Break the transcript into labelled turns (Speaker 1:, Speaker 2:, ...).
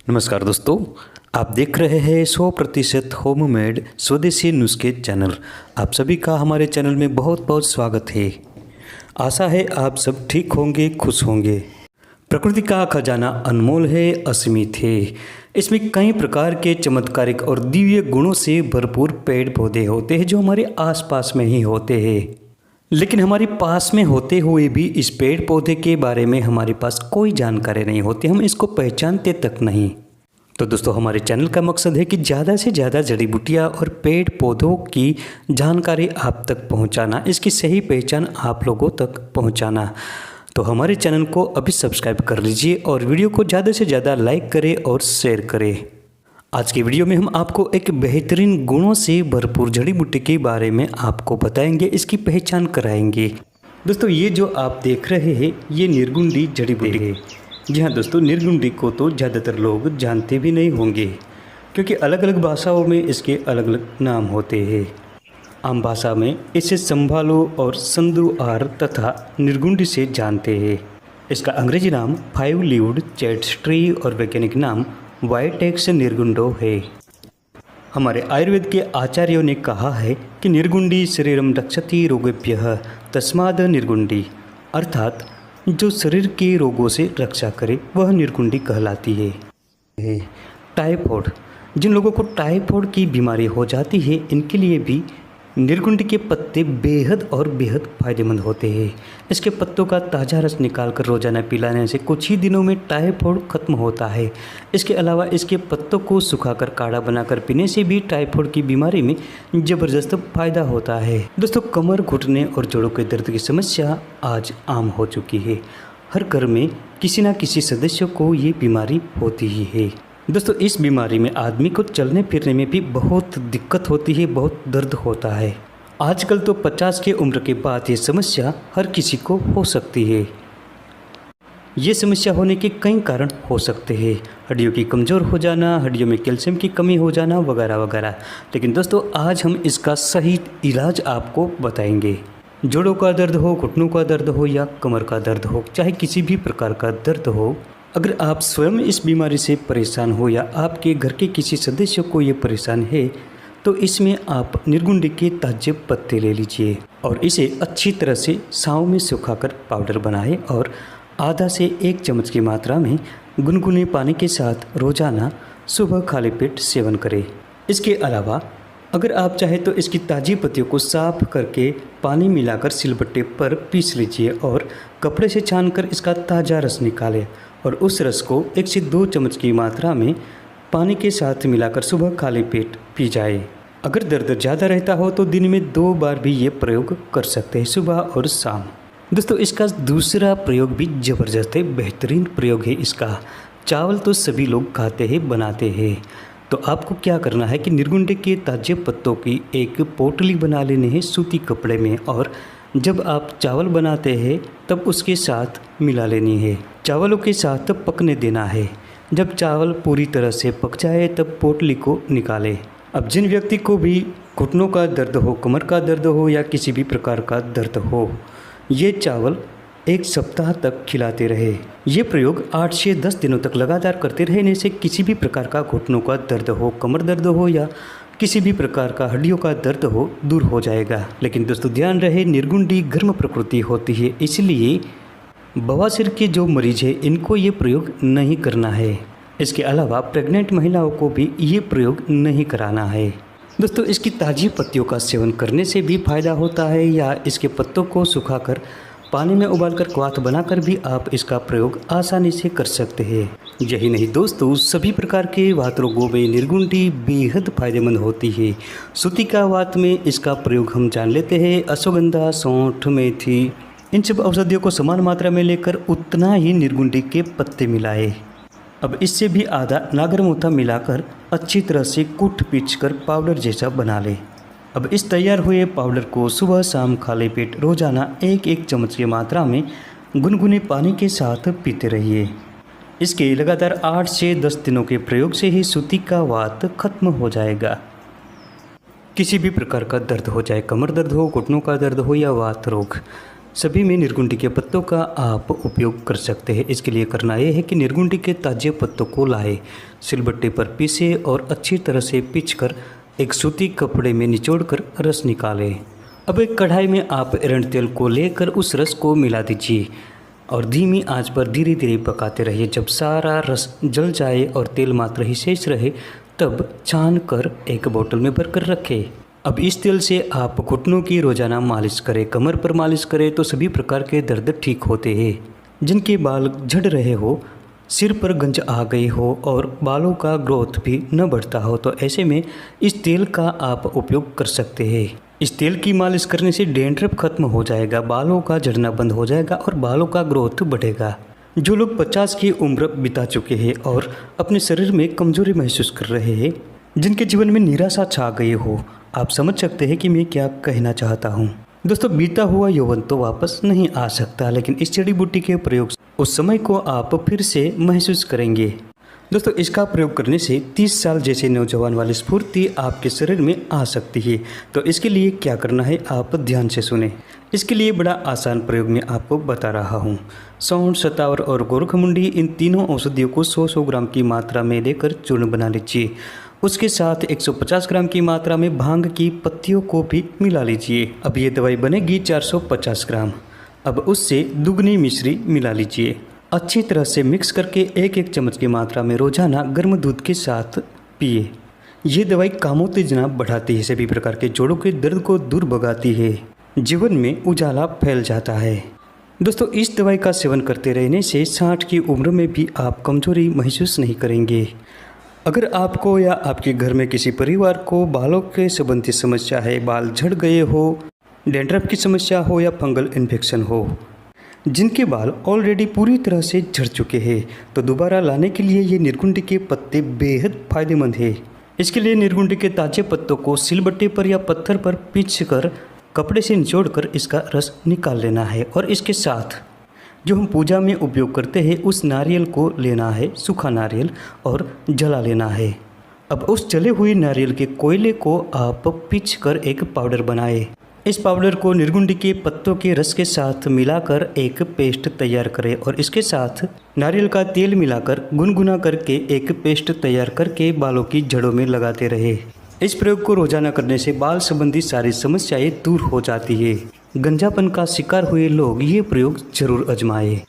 Speaker 1: नमस्कार दोस्तों, आप देख रहे हैं 100% होममेड स्वदेशी नुस्खे चैनल। आप सभी का हमारे चैनल में बहुत बहुत स्वागत है। आशा है आप सब ठीक होंगे, खुश होंगे। प्रकृति का खजाना अनमोल है, असीमित है। इसमें कई प्रकार के चमत्कारिक और दिव्य गुणों से भरपूर पेड़ पौधे होते हैं जो हमारे आसपास में ही होते हैं। लेकिन हमारे पास में होते हुए भी इस पेड़ पौधे के बारे में हमारे पास कोई जानकारी नहीं होती, हम इसको पहचानते तक नहीं। तो दोस्तों, हमारे चैनल का मकसद है कि ज़्यादा से ज़्यादा जड़ी बूटियाँ और पेड़ पौधों की जानकारी आप तक पहुंचाना, इसकी सही पहचान आप लोगों तक पहुंचाना। तो हमारे चैनल को अभी सब्सक्राइब कर लीजिए और वीडियो को ज़्यादा से ज़्यादा लाइक करें और शेयर करें। आज की वीडियो में हम आपको एक बेहतरीन गुणों से भरपूर जड़ी बूटी के बारे में आपको बताएंगे, इसकी पहचान कराएंगे। दोस्तों, ये जो आप देख रहे हैं ये निर्गुंडी जड़ी बूटी है। जी हाँ दोस्तों, निर्गुंडी को तो ज़्यादातर लोग जानते भी नहीं होंगे क्योंकि अलग अलग भाषाओं में इसके अलग अलग नाम होते हैं। आम भाषा में इसे संभालो और संदुआर तथा निर्गुंडी से जानते हैं। इसका अंग्रेजी नाम 5 लीव्ड चैट्स ट्री और वैज्ञानिक नाम वाइटेक्स निर्गुंडो है। हमारे आयुर्वेद के आचार्यों ने कहा है कि निर्गुंडी शरीरम रक्षति रोगेभ्यः तस्माद निर्गुंडी, अर्थात जो शरीर के रोगों से रक्षा करे वह निर्गुंडी कहलाती है। टाइफॉइड, जिन लोगों को टाइफॉइड की बीमारी हो जाती है इनके लिए भी निर्गुंडी के पत्ते बेहद और बेहद फायदेमंद होते हैं। इसके पत्तों का ताज़ा रस निकालकर रोज़ाना पिलाने से कुछ ही दिनों में टाइफॉइड खत्म होता है। इसके अलावा इसके पत्तों को सुखाकर काढ़ा बनाकर पीने से भी टाइफॉइड की बीमारी में ज़बरदस्त फ़ायदा होता है। दोस्तों, कमर, घुटने और जोड़ों के दर्द की समस्या आज आम हो चुकी है। हर घर में किसी न किसी सदस्य को ये बीमारी होती ही है। दोस्तों, इस बीमारी में आदमी को चलने फिरने में भी बहुत दिक्कत होती है, बहुत दर्द होता है। आजकल तो 50 की उम्र के बाद ये समस्या हर किसी को हो सकती है। ये समस्या होने के कई कारण हो सकते हैं, हड्डियों की कमज़ोर हो जाना, हड्डियों में कैल्शियम की कमी हो जाना वगैरह वगैरह। लेकिन दोस्तों, आज हम इसका सही इलाज आपको बताएंगे। जोड़ों का दर्द हो, घुटनों का दर्द हो या कमर का दर्द हो, चाहे किसी भी प्रकार का दर्द हो, अगर आप स्वयं इस बीमारी से परेशान हो या आपके घर के किसी सदस्य को ये परेशान है तो इसमें आप निर्गुंडी के ताजे पत्ते ले लीजिए और इसे अच्छी तरह से छांव में सुखाकर पाउडर बनाएं और आधा से 1 चम्मच की मात्रा में गुनगुने पानी के साथ रोज़ाना सुबह खाली पेट सेवन करें। इसके अलावा अगर आप चाहें तो इसकी ताज़ी पत्तियों को साफ करके पानी मिलाकर सिलबट्टे पर पीस लीजिए और कपड़े से छानकर इसका ताज़ा रस निकालें और उस रस को 1 से 2 चम्मच की मात्रा में पानी के साथ मिलाकर सुबह खाली पेट पी जाए। अगर दर्द ज़्यादा रहता हो तो दिन में 2 बार भी ये प्रयोग कर सकते हैं, सुबह और शाम। दोस्तों, इसका दूसरा प्रयोग भी ज़बरदस्त है, बेहतरीन प्रयोग है इसका। चावल तो सभी लोग खाते हैं, बनाते हैं। तो आपको क्या करना है कि निर्गुंडी के ताजे पत्तों की एक पोटली बना लेनी है सूती कपड़े में और जब आप चावल बनाते हैं तब उसके साथ मिला लेनी है। चावलों के साथ पकने देना है। जब चावल पूरी तरह से पक जाए तब पोटली को निकालें। अब जिन व्यक्ति को भी घुटनों का दर्द हो, कमर का दर्द हो या किसी भी प्रकार का दर्द हो, ये चावल 1 सप्ताह तक खिलाते रहे। ये प्रयोग 8 से 10 दिनों तक लगातार करते रहने से किसी भी प्रकार का घुटनों का दर्द हो, कमर दर्द हो या किसी भी प्रकार का हड्डियों का दर्द हो, दूर हो जाएगा। लेकिन दोस्तों, ध्यान रहे निर्गुंडी गर्म प्रकृति होती है, इसलिए बवासीर के जो मरीज है इनको ये प्रयोग नहीं करना है। इसके अलावा प्रेग्नेंट महिलाओं को भी ये प्रयोग नहीं कराना है। दोस्तों, इसकी ताज़ी पत्तियों का सेवन करने से भी फ़ायदा होता है या इसके पत्तों को सुखाकर पानी में उबालकर क्वाथ बनाकर भी आप इसका प्रयोग आसानी से कर सकते हैं। यही नहीं दोस्तों, सभी प्रकार के वात रोगों में निर्गुंडी बेहद फायदेमंद होती है। सूती का वात में इसका प्रयोग हम जान लेते हैं। अश्वगंधा, सौंठ, मेथी, इन सब औषधियों को समान मात्रा में लेकर उतना ही निर्गुंडी के पत्ते मिलाए। अब इससे भी आधा नागरमोथा मिलाकर अच्छी तरह से कूट पीच कर पाउडर जैसा बना लें। अब इस तैयार हुए पाउडर को सुबह शाम खाली पेट रोज़ाना 1-1 चम्मच की मात्रा में गुनगुने पानी के साथ पीते रहिए। इसके लगातार 8 से 10 दिनों के प्रयोग से ही सूती का वात खत्म हो जाएगा। किसी भी प्रकार का दर्द हो, चाहे कमर दर्द हो, घुटनों का दर्द हो या वात रोग, सभी में निर्गुंडी के पत्तों का आप उपयोग कर सकते हैं। इसके लिए करना यह है कि निर्गुंडी के ताजे पत्तों को लाए, सिलबट्टे पर पीसे और अच्छी तरह से पीसकर एक सूती कपड़े में निचोड़कर रस निकालें। अब एक कढ़ाई में आप एरंड तेल को लेकर उस रस को मिला दीजिए और धीमी आंच पर धीरे धीरे पकाते रहिए। जब सारा रस जल जाए और तेल मात्र ही शेष रहे तब छान कर एक बोतल में भरकर रखें। अब इस तेल से आप घुटनों की रोजाना मालिश करें। कमर पर मालिश करें तो सभी प्रकार के दर्द ठीक होते हैं। जिनके बाल झड़ रहे हो, सिर पर गंज आ गई हो और बालों का ग्रोथ भी न बढ़ता हो तो ऐसे में इस तेल का आप उपयोग कर सकते हैं। इस तेल की मालिश करने से डैंड्रफ खत्म हो जाएगा, बालों का झड़ना बंद हो जाएगा और बालों का ग्रोथ बढ़ेगा। जो लोग 50 की उम्र बिता चुके हैं और अपने शरीर में कमजोरी महसूस कर रहे हैं, जिनके जीवन में निराशा छा गई हो, आप समझ सकते हैं कि मैं क्या कहना चाहता हूँ। दोस्तों, बीता हुआ यौवन तो वापस नहीं आ सकता, लेकिन इस जड़ी बूटी के प्रयोग से उस समय को आप फिर से महसूस करेंगे। दोस्तों, इसका प्रयोग करने से 30 साल जैसे नौजवान वाली स्फूर्ति आपके शरीर में आ सकती है। तो इसके लिए क्या करना है, आप ध्यान से सुने। इसके लिए बड़ा आसान प्रयोग मैं आपको बता रहा हूँ। सौंठ, शतावर और गोरखमुंडी, इन तीनों औषधियों को 100-100 ग्राम की मात्रा में लेकर चूर्ण बना लीजिए। उसके साथ 150 ग्राम की मात्रा में भांग की पत्तियों को भी मिला लीजिए। अब ये दवाई बनेगी 450 ग्राम। अब उससे दुगनी मिश्री मिला लीजिए। अच्छी तरह से मिक्स करके 1-1 चम्मच की मात्रा में रोजाना गर्म दूध के साथ पिए। ये दवाई कामोत्तेजना बढ़ाती है, सभी प्रकार के जोड़ों के दर्द को दूर भगाती है, जीवन में उजाला फैल जाता है। दोस्तों, इस दवाई का सेवन करते रहने से 60 की उम्र में भी आप कमजोरी महसूस नहीं करेंगे। अगर आपको या आपके घर में किसी परिवार को बालों के संबंधी समस्या है, बाल झड़ गए हो, डैंड्रफ की समस्या हो या फंगल इन्फेक्शन हो, जिनके बाल ऑलरेडी पूरी तरह से झड़ चुके हैं, तो दोबारा लाने के लिए ये निर्गुंडी के पत्ते बेहद फायदेमंद है। इसके लिए निर्गुंडी के ताजे पत्तों को सिलबट्टे पर या पत्थर पर पीसकर कपड़े से निचोड़कर इसका रस निकाल लेना है और इसके साथ जो हम पूजा में उपयोग करते हैं उस नारियल को लेना है, सूखा नारियल, और जला लेना है। अब उस जले हुए नारियल के कोयले को आप पीसकर एक पाउडर बनाएं। इस पाउडर को निर्गुंडी के पत्तों के रस के साथ मिलाकर एक पेस्ट तैयार करें और इसके साथ नारियल का तेल मिलाकर गुनगुना करके एक पेस्ट तैयार करके बालों की जड़ों में लगाते रहे। इस प्रयोग को रोजाना करने से बाल संबंधी सारी समस्याएं दूर हो जाती है। गंजापन का शिकार हुए लोग ये प्रयोग जरूर आजमाएं।